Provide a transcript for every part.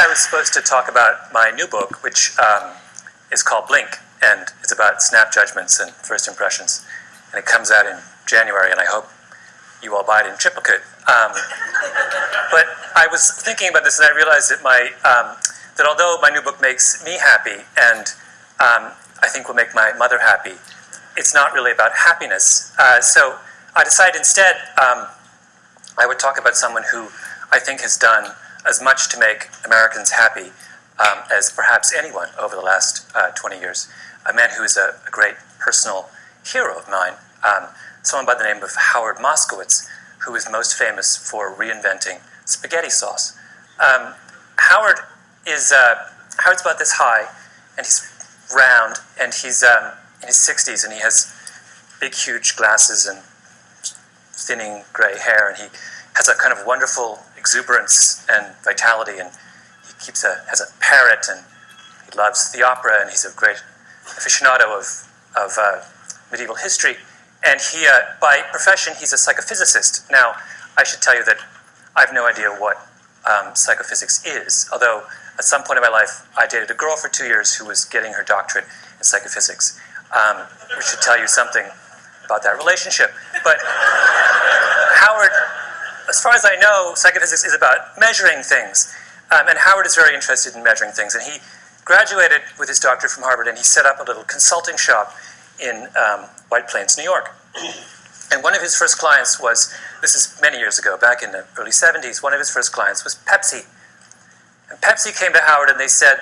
I was supposed to talk about my new book, which is called Blink, and it's about snap judgments and first impressions. And it comes out in January, and I hope you all buy it in triplicate. But I was thinking about this, and I realized that that although my new book makes me happy, and I think will make my mother happy, it's not really about happiness. So I decided instead I would talk about someone who I think has done as much to make Americans happy as perhaps anyone over the last 20 years. A man who is a great personal hero of mine, someone by the name of Howard Moskowitz, who is most famous for reinventing spaghetti sauce. Howard's about this high, and he's round, and he's in his 60s, and he has big, huge glasses and thinning gray hair, and he has a kind of wonderful exuberance and vitality, and he has a parrot, and he loves the opera, and he's a great aficionado of medieval history. And he, by profession, he's a psychophysicist. Now, I should tell you that I have no idea what psychophysics is, although at some point in my life, I dated a girl for 2 years who was getting her doctorate in psychophysics, which should tell you something about that relationship. But Howard, as far as I know, psychophysics is about measuring things, and Howard is very interested in measuring things, and he graduated with his doctorate from Harvard, and he set up a little consulting shop in White Plains, New York. And one of his first clients was, this is many years ago, back in the early 70s, one of his first clients was Pepsi. And Pepsi came to Howard and they said,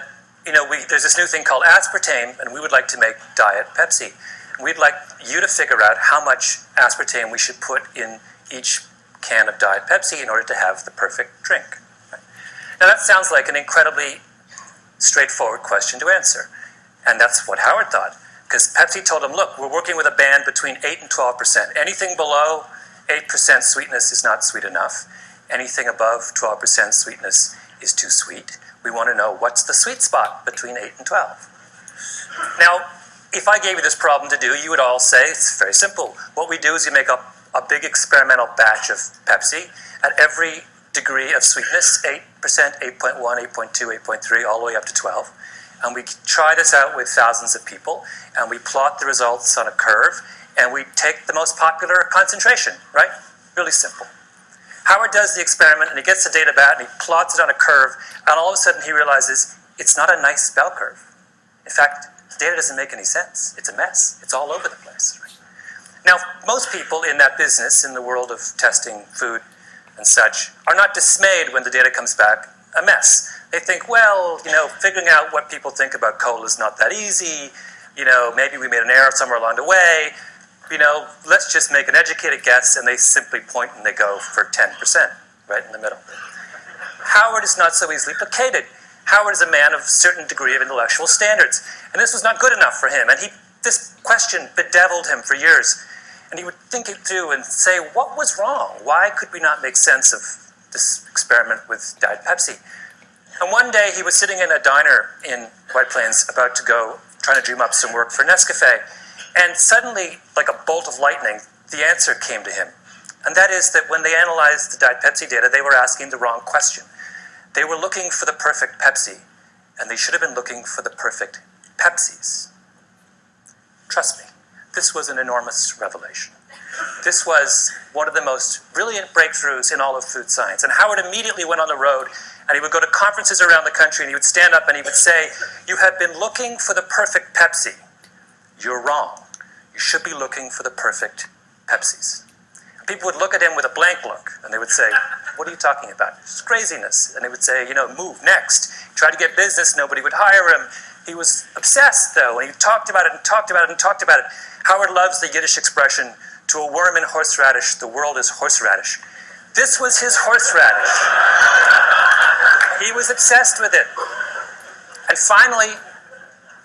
there's this new thing called aspartame, and we would like to make Diet Pepsi. And we'd like you to figure out how much aspartame we should put in each can of Diet Pepsi in order to have the perfect drink. Right? Now that sounds like an incredibly straightforward question to answer. And that's what Howard thought. Because Pepsi told him, look, we're working with a band between 8 and 12%. Anything below 8% sweetness is not sweet enough. Anything above 12% sweetness is too sweet. We want to know what's the sweet spot between 8 and 12. Now, if I gave you this problem to do, you would all say, it's very simple. What we do is you make a big experimental batch of Pepsi at every degree of sweetness, 8%, 8.1, 8.2, 8.3, all the way up to 12. And we try this out with thousands of people, and we plot the results on a curve, and we take the most popular concentration, right? Really simple. Howard does the experiment, and he gets the data back, and he plots it on a curve, and all of a sudden he realizes it's not a nice bell curve. In fact, the data doesn't make any sense. It's a mess. It's all over the place. Right? Now, most people in that business, in the world of testing food and such, are not dismayed when the data comes back a mess. They think, well, figuring out what people think about cola is not that easy. Maybe we made an error somewhere along the way. Let's just make an educated guess, and they simply point and they go for 10%, right in the middle. Howard is not so easily placated. Howard is a man of a certain degree of intellectual standards, and this was not good enough for him, and this question bedeviled him for years. And he would think it through and say, what was wrong? Why could we not make sense of this experiment with Diet Pepsi? And one day he was sitting in a diner in White Plains about to go, trying to dream up some work for Nescafe, and suddenly, like a bolt of lightning, the answer came to him. And that is that when they analyzed the Diet Pepsi data, they were asking the wrong question. They were looking for the perfect Pepsi, and they should have been looking for the perfect Pepsis. Trust me, this was an enormous revelation. This was one of the most brilliant breakthroughs in all of food science. And Howard immediately went on the road, and he would go to conferences around the country, and he would stand up and he would say, you have been looking for the perfect Pepsi. You're wrong. You should be looking for the perfect Pepsis. And people would look at him with a blank look, and they would say, what are you talking about? It's craziness. And they would say, move, next. He tried to get business, nobody would hire him. He was obsessed, though, and he talked about it and talked about it and talked about it. Howard loves the Yiddish expression, to a worm in horseradish, the world is horseradish. This was his horseradish. He was obsessed with it. And finally,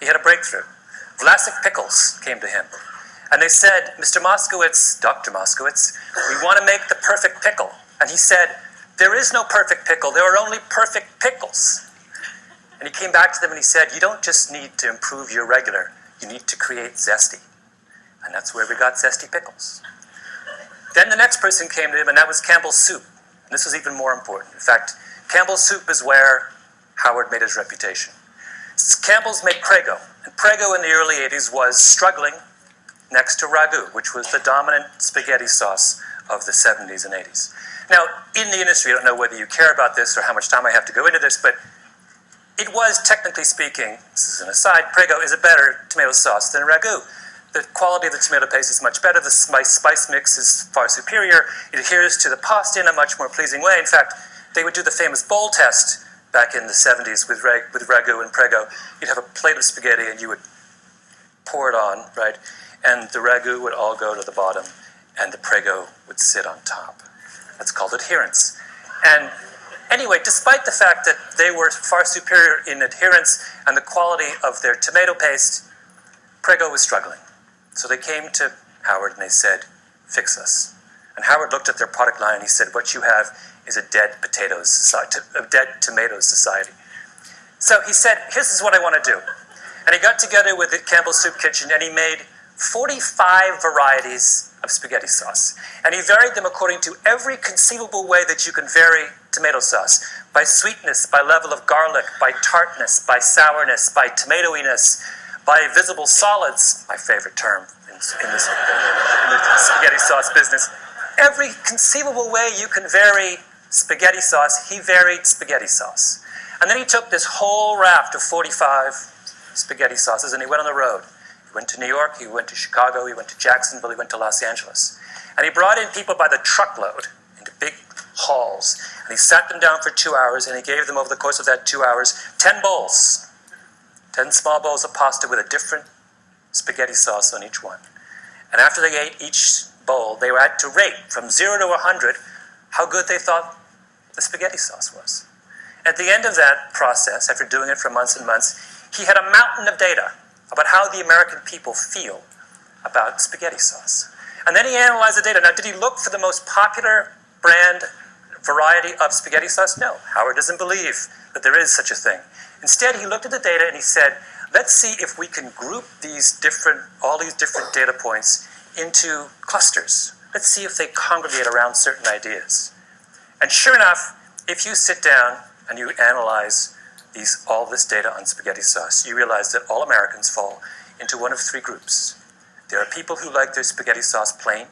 he had a breakthrough. Vlasic pickles came to him. And they said, Mr. Moskowitz, Dr. Moskowitz, we want to make the perfect pickle. And he said, there is no perfect pickle, there are only perfect pickles. And he came back to them and he said, you don't just need to improve your regular, you need to create zesty. And that's where we got zesty pickles. Then the next person came to him, and that was Campbell's soup. And this was even more important. In fact, Campbell's soup is where Howard made his reputation. Campbell's made Prego, and Prego in the early 80s was struggling next to ragu, which was the dominant spaghetti sauce of the 70s and 80s. Now, in the industry, I don't know whether you care about this or how much time I have to go into this, but it was, technically speaking, this is an aside, Prego is a better tomato sauce than ragu. The quality of the tomato paste is much better. The spice mix is far superior. It adheres to the pasta in a much more pleasing way. In fact, they would do the famous bowl test back in the 70s with ragu and Prego. You'd have a plate of spaghetti and you would pour it on, right? And the ragu would all go to the bottom and the Prego would sit on top. That's called adherence. And anyway, despite the fact that they were far superior in adherence and the quality of their tomato paste, Prego was struggling. So they came to Howard and they said, fix us. And Howard looked at their product line and he said, what you have is a dead tomatoes society. So he said, this is what I want to do. And he got together with the Campbell's Soup Kitchen and he made 45 varieties of spaghetti sauce. And he varied them according to every conceivable way that you can vary tomato sauce. By sweetness, by level of garlic, by tartness, by sourness, by tomatoiness, by visible solids, my favorite term in the spaghetti sauce business. Every conceivable way you can vary spaghetti sauce, he varied spaghetti sauce. And then he took this whole raft of 45 spaghetti sauces and he went on the road. He went to New York, he went to Chicago, he went to Jacksonville, he went to Los Angeles. And he brought in people by the truckload into big halls. And he sat them down for 2 hours and he gave them over the course of that 2 hours 10 bowls. 10 small bowls of pasta with a different spaghetti sauce on each one. And after they ate each bowl, they had to rate from 0 to 100 how good they thought the spaghetti sauce was. At the end of that process, after doing it for months and months, he had a mountain of data about how the American people feel about spaghetti sauce. And then he analyzed the data. Now, did he look for the most popular brand variety of spaghetti sauce? No. Howard doesn't believe that there is such a thing. Instead, he looked at the data and he said, let's see if we can group all these different data points into clusters. Let's see if they congregate around certain ideas. And sure enough, if you sit down and you analyze all this data on spaghetti sauce, you realize that all Americans fall into one of three groups. There are people who like their spaghetti sauce plain,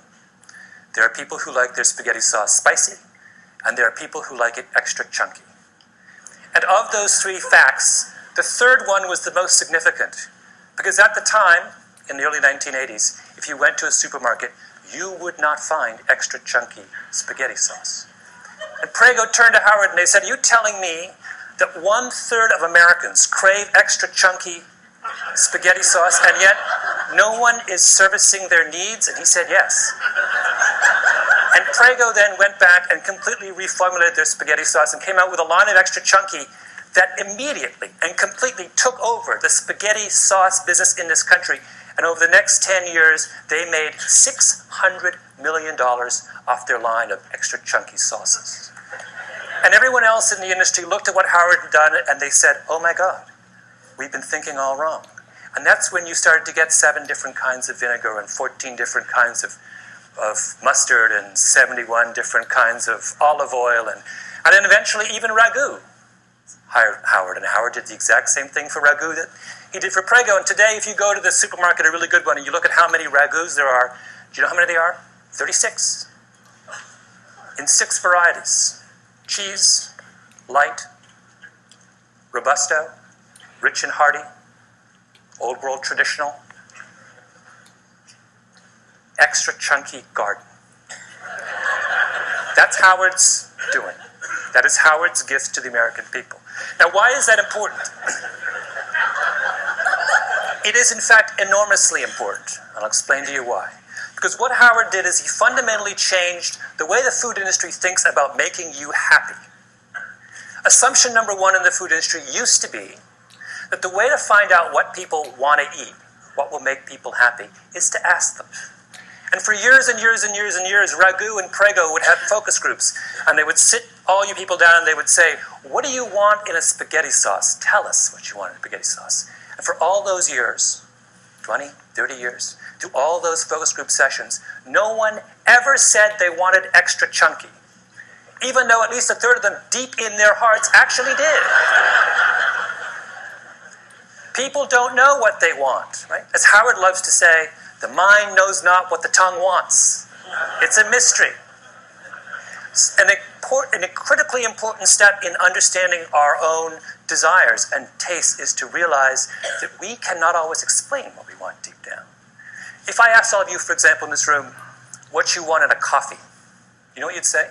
there are people who like their spaghetti sauce spicy, and there are people who like it extra chunky. And of those three facts, the third one was the most significant, because at the time, in the early 1980s, if you went to a supermarket, you would not find extra chunky spaghetti sauce. And Prego turned to Howard and they said, are you telling me that 1/3 of Americans crave extra chunky spaghetti sauce and yet no one is servicing their needs? And he said yes. And Prego then went back and completely reformulated their spaghetti sauce and came out with a line of extra chunky that immediately and completely took over the spaghetti sauce business in this country. And over the next 10 years, they made $600 million off their line of extra chunky sauces. And everyone else in the industry looked at what Howard had done and they said, oh my God, we've been thinking all wrong. And that's when you started to get 7 different kinds of vinegar and 14 different kinds of mustard and 71 different kinds of olive oil and then eventually even ragu. Howard, and Howard did the exact same thing for ragu that he did for Prego. And today, if you go to the supermarket, a really good one, and you look at how many ragus there are, do you know how many they are? 36. In 6 varieties. Cheese, light, robusto, rich and hearty, old world traditional, extra chunky garden. That's Howard's doing. That is Howard's gift to the American people. Now, why is that important? It is, in fact, enormously important. I'll explain to you why. Because what Howard did is he fundamentally changed the way the food industry thinks about making you happy. Assumption number 1 in the food industry used to be that the way to find out what people want to eat, what will make people happy, is to ask them. And for years and years and years and years, Ragu and Prego would have focus groups, and they would sit all you people down and they would say, what do you want in a spaghetti sauce? Tell us what you want in a spaghetti sauce. And for all those years, 20, 30 years, through all those focus group sessions, no one ever said they wanted extra chunky, even though at least 1/3 of them deep in their hearts actually did. People don't know what they want, right? As Howard loves to say, the mind knows not what the tongue wants. It's a mystery. A critically important step in understanding our own desires and tastes is to realize that we cannot always explain what we want deep down. If I asked all of you, for example, in this room, what you want in a coffee, you know what you'd say?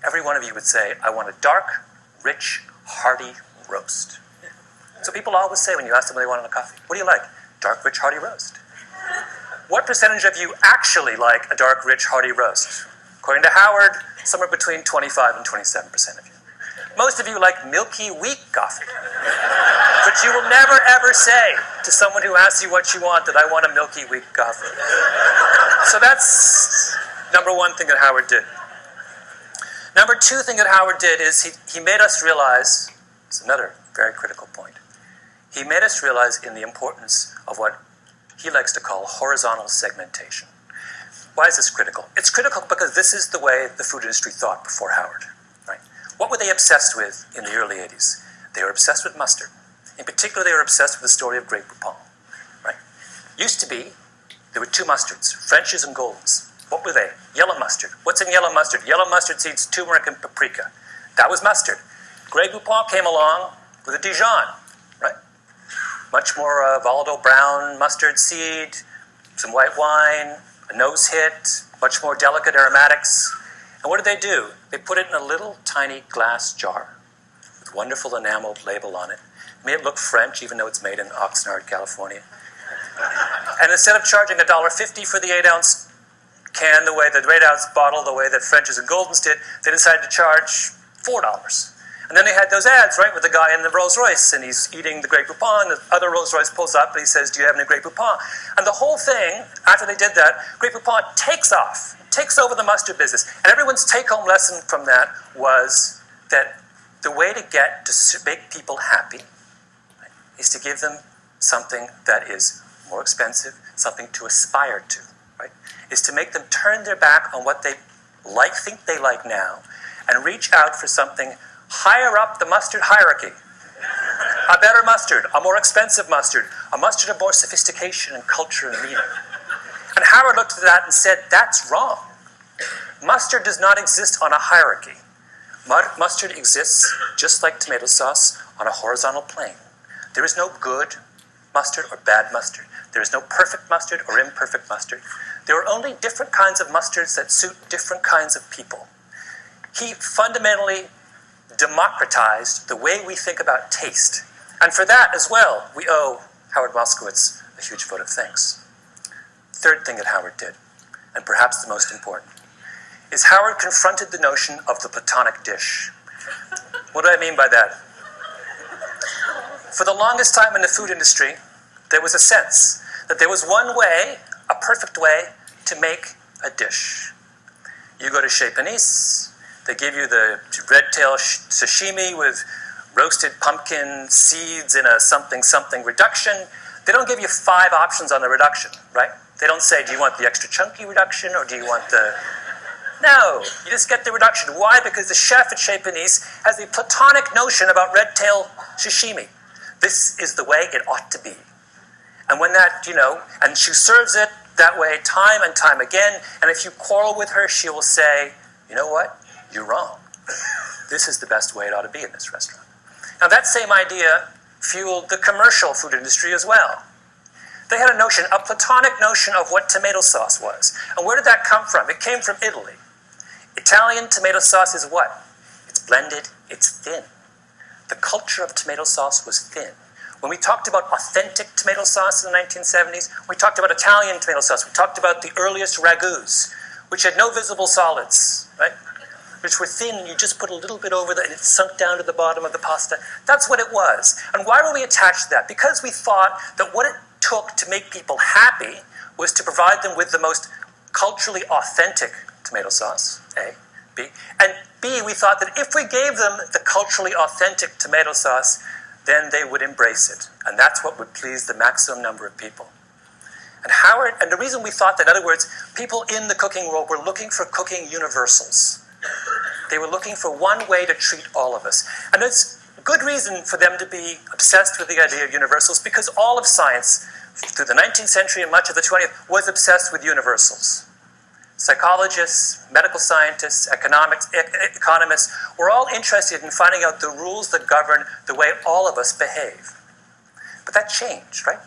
Every one of you would say, I want a dark, rich, hearty roast. So people always say when you ask them what they want in a coffee, what do you like? Dark, rich, hearty roast. What percentage of you actually like a dark, rich, hearty roast? According to Howard, somewhere between 25 and 27% of you. Most of you like milky, weak coffee. But you will never, ever say to someone who asks you what you want that I want a milky, weak coffee. So that's number one thing that Howard did. Number two thing that Howard did is he made us realize, it's another very critical point, he made us realize in the importance of what he likes to call horizontal segmentation. Why is this critical? It's critical because this is the way the food industry thought before Howard. Right? What were they obsessed with in the early 80s? They were obsessed with mustard. In particular, they were obsessed with the story of Grey Poupon. Right? Used to be, there were two mustards, French's and Golden's. What were they? Yellow mustard. What's in yellow mustard? Yellow mustard seeds, turmeric, and paprika. That was mustard. Grey Poupon came along with a Dijon, right? Much more volatile brown mustard seed, some white wine, a nose hit, much more delicate aromatics. And what did they do? They put it in a little tiny glass jar with wonderful enameled label on it. Made it look French, even though it's made in Oxnard, California. And instead of charging $1.50 for the 8-ounce can, the way the 8-ounce bottle, the way that French's and Golden's did, they decided to charge $4. And then they had those ads, right, with the guy in the Rolls Royce, and he's eating the Grey Poupon, the other Rolls Royce pulls up, and he says, do you have any Grey Poupon? And the whole thing, after they did that, Grey Poupon takes off, takes over the mustard business. And everyone's take-home lesson from that was that the way to get to make people happy, right, is to give them something that is more expensive, something to aspire to, right, is to make them turn their back on what they like, think they like now, and reach out for something higher up the mustard hierarchy. A better mustard, a more expensive mustard, a mustard of more sophistication and culture and meaning. And Howard looked at that and said, that's wrong. Mustard does not exist on a hierarchy. Mustard exists, just like tomato sauce, on a horizontal plane. There is no good mustard or bad mustard. There is no perfect mustard or imperfect mustard. There are only different kinds of mustards that suit different kinds of people. He fundamentally democratized the way we think about taste. And for that as well, we owe Howard Moskowitz a huge vote of thanks. Third thing that Howard did, and perhaps the most important, is Howard confronted the notion of the Platonic dish. What do I mean by that? For the longest time in the food industry, there was a sense that there was one way, a perfect way, to make a dish. You go to Chez Panisse, they give you the red tail sashimi with roasted pumpkin seeds in a something reduction. They don't give you 5 options on the reduction, right? They don't say, do you want the extra chunky reduction or do you want the... No, you just get the reduction. Why? Because the chef at Chez Panisse has a Platonic notion about red tail sashimi. This is the way it ought to be. And when that, and she serves it that way time and time again, and if you quarrel with her, she will say, you know what? You're wrong. This is the best way it ought to be in this restaurant. Now that same idea fueled the commercial food industry as well. They had a Platonic notion of what tomato sauce was. And where did that come from? It came from Italy. Italian tomato sauce is what? It's blended, it's thin. The culture of tomato sauce was thin. When we talked about authentic tomato sauce in the 1970s, we talked about Italian tomato sauce. We talked about the earliest ragouts, which had no visible solids, right? Which were thin, and you just put a little bit over and it sunk down to the bottom of the pasta. That's what it was. And why were we attached to that? Because we thought that what it took to make people happy was to provide them with the most culturally authentic tomato sauce, A, B. And B, we thought that if we gave them the culturally authentic tomato sauce, then they would embrace it. And that's what would please the maximum number of people. And the reason we thought that, in other words, people in the cooking world were looking for cooking universals. They were looking for one way to treat all of us. And it's good reason for them to be obsessed with the idea of universals, because all of science, through the 19th century and much of the 20th, was obsessed with universals. Psychologists, medical scientists, economists were all interested in finding out the rules that govern the way all of us behave. But that changed, right?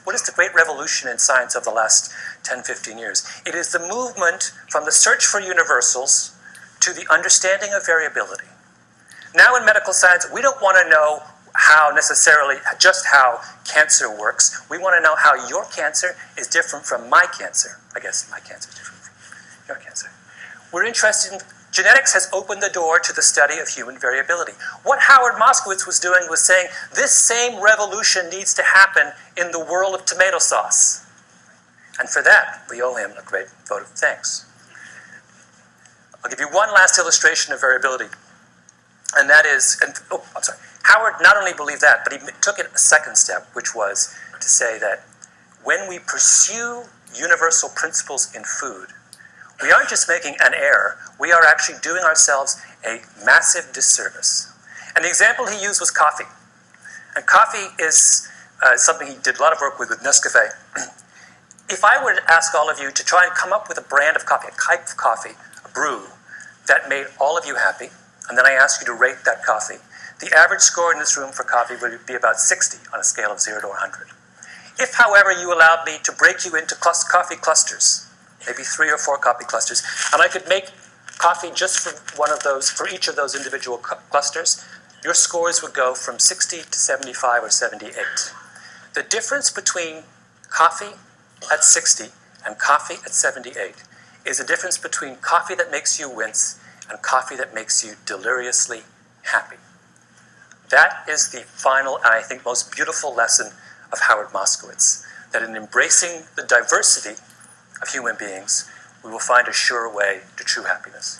What is the great revolution in science of the last 10, 15 years? It is the movement from the search for universals to the understanding of variability. Now in medical science, we don't want to know just how cancer works. We want to know how your cancer is different from my cancer. I guess my cancer is different from your cancer. We're interested in genetics has opened the door to the study of human variability. What Howard Moskowitz was doing was saying, this same revolution needs to happen in the world of tomato sauce. And for that, we owe him a great vote of thanks. I'll give you one last illustration of variability. And that is, Howard not only believed that, but he took it a second step, which was to say that when we pursue universal principles in food, we aren't just making an error, we are actually doing ourselves a massive disservice. And the example he used was coffee. And coffee is something he did a lot of work with Nescafe. If I were to ask all of you to try and come up with a brand of coffee, a type of coffee, a brew, that made all of you happy, and then I ask you to rate that coffee, the average score in this room for coffee would be about 60 on a scale of 0 to 100. If, however, you allowed me to break you into coffee clusters, maybe 3 or 4 coffee clusters, and I could make coffee just for each of those individual clusters, your scores would go from 60 to 75 or 78. The difference between coffee at 60 and coffee at 78 is a difference between coffee that makes you wince and coffee that makes you deliriously happy. That is the final, and I think most beautiful lesson of Howard Moskowitz, that in embracing the diversity of human beings, we will find a sure way to true happiness.